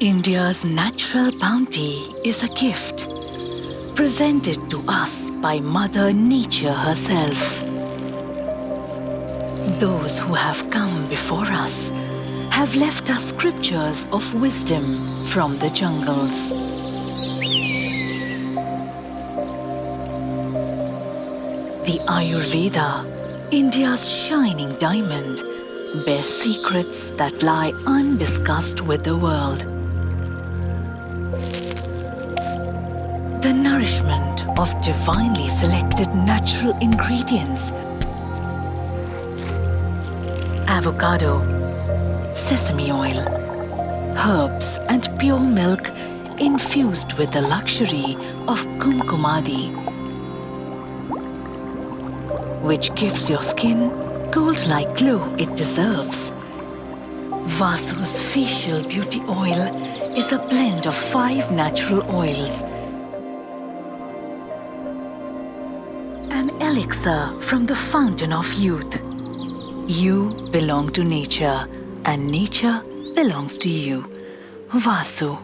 India's natural bounty is a gift presented to us by Mother Nature herself. Those who have come before us have left us scriptures of wisdom from the jungles. The Ayurveda, India's shining diamond, bears secrets that lie undiscussed with the world. The nourishment of divinely selected natural ingredients: avocado, sesame oil, herbs and pure milk infused with the luxury of Kumkumadi, which gives your skin gold-like glow it deserves. Vasu's facial beauty oil is a blend of 5 natural oils, an elixir from the fountain of youth. You belong to nature, and nature belongs to you. Vasu.